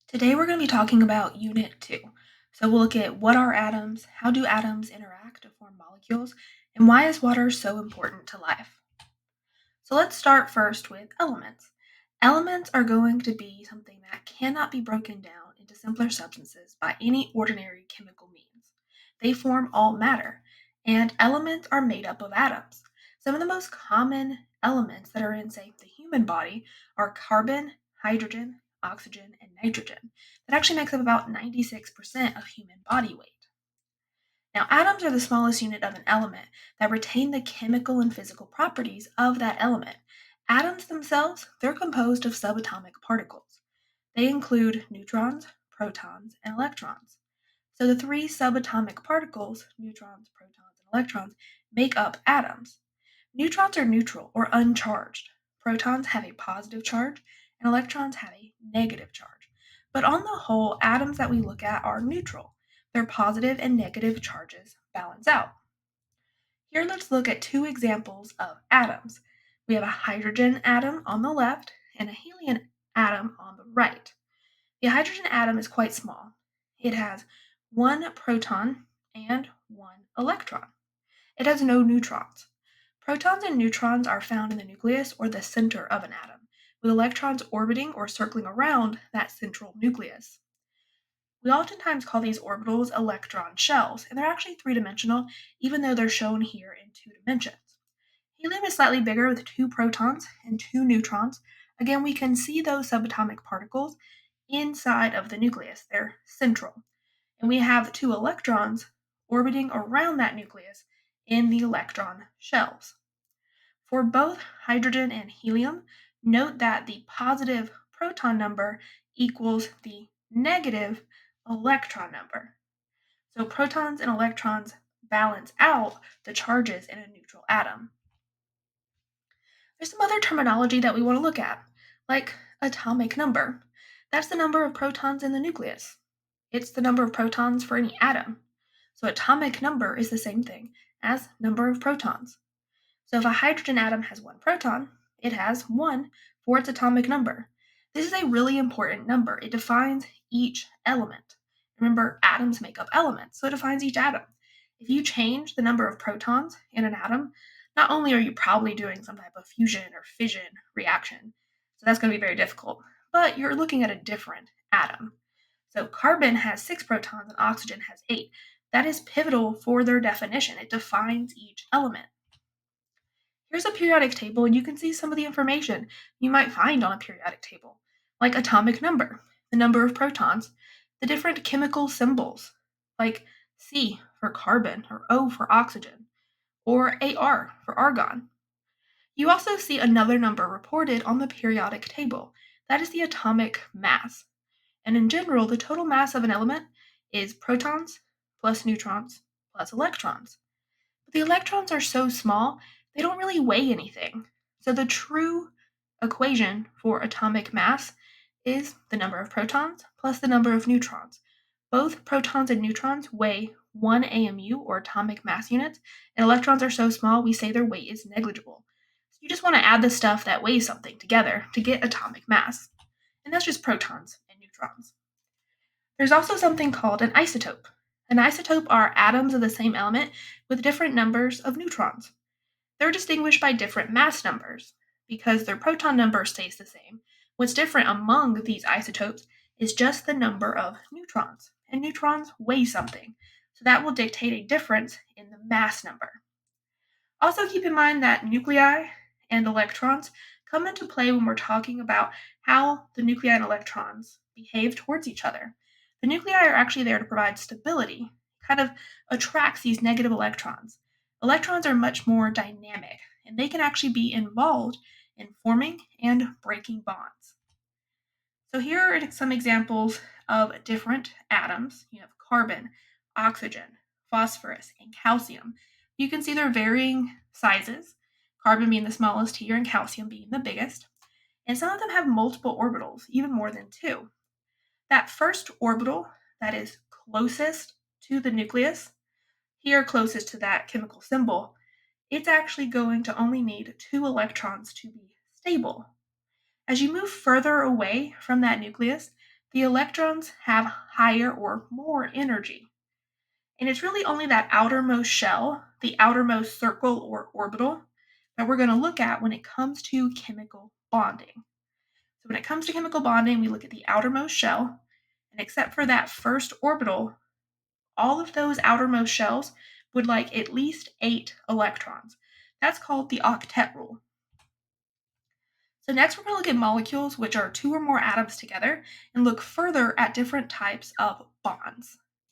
Today we're going to be talking about Unit 2. So we'll look at what are atoms, how do atoms interact to form molecules, and why is water so important to life. So let's start first with elements. Elements are going to be something that cannot be broken down into simpler substances by any ordinary chemical means. They form all matter, and elements are made up of atoms. Some of the most common elements that are in, say, the human body are carbon, hydrogen, oxygen, and nitrogen. That actually makes up about 96% of human body weight. Now, atoms are the smallest unit of an element that retain the chemical and physical properties of that element. Atoms themselves, they're composed of subatomic particles. They include neutrons, protons, and electrons. So the three subatomic particles, neutrons, protons, and electrons, make up atoms. Neutrons are neutral or uncharged. Protons have a positive charge, and electrons have a negative charge. But on the whole, atoms that we look at are neutral. Their positive and negative charges balance out. Here, let's look at two examples of atoms. We have a hydrogen atom on the left and a helium atom on the right. The hydrogen atom is quite small. It has one proton and one electron. It has no neutrons. Protons and neutrons are found in the nucleus or the center of an atom, with electrons orbiting or circling around that central nucleus. We oftentimes call these orbitals electron shells, and they're actually three-dimensional, even though they're shown here in two dimensions. Helium is slightly bigger with two protons and two neutrons. Again, we can see those subatomic particles inside of the nucleus. They're central. And we have two electrons orbiting around that nucleus in the electron shells. For both hydrogen and helium, note that the positive proton number equals the negative electron number. So protons and electrons balance out the charges in a neutral atom. There's some other terminology that we want to look at, like atomic number. That's the number of protons in the nucleus. It's the number of protons for any atom. So atomic number is the same thing as number of protons. So if a hydrogen atom has one proton, it has 1 for its atomic number. This is a really important number. It defines each element. Remember, atoms make up elements, so it defines each atom. If you change the number of protons in an atom, not only are you probably doing some type of fusion or fission reaction, so that's going to be very difficult, but you're looking at a different atom. So carbon has 6 protons and oxygen has 8. That is pivotal for their definition. It defines each element. Here's a periodic table, and you can see some of the information you might find on a periodic table, like atomic number, the number of protons, the different chemical symbols, like C for carbon, or O for oxygen, or AR for argon. You also see another number reported on the periodic table. That is the atomic mass. And in general, the total mass of an element is protons plus neutrons plus electrons. But the electrons are so small, they don't really weigh anything. So the true equation for atomic mass is the number of protons plus the number of neutrons. Both protons and neutrons weigh 1 AMU or atomic mass units, and electrons are so small we say their weight is negligible. So you just want to add the stuff that weighs something together to get atomic mass. And that's just protons and neutrons. There's also something called an isotope. An isotope are atoms of the same element with different numbers of neutrons. They're distinguished by different mass numbers. Because their proton number stays the same, what's different among these isotopes is just the number of neutrons. And neutrons weigh something, so that will dictate a difference in the mass number. Also, keep in mind that nuclei and electrons come into play when we're talking about how the nuclei and electrons behave towards each other. The nuclei are actually there to provide stability, kind of attracts these negative electrons. Electrons are much more dynamic, and they can actually be involved in forming and breaking bonds. So here are some examples of different atoms. You have carbon, oxygen, phosphorus, and calcium. You can see they're varying sizes, carbon being the smallest here and calcium being the biggest. And some of them have multiple orbitals, even more than 2. That first orbital that is closest to the nucleus, here closest to that chemical symbol, it's actually going to only need 2 electrons to be stable. As you move further away from that nucleus, The electrons have higher or more energy. And it's really only that outermost shell, the outermost circle or orbital, that we're going to look at when it comes to chemical bonding. So when it comes to chemical bonding, we look at the outermost shell, and except for that first orbital, all of those outermost shells would like at least 8 electrons. That's called the octet rule. So next we're going to look at molecules, which are two or more atoms together, and look further at different types of bonds.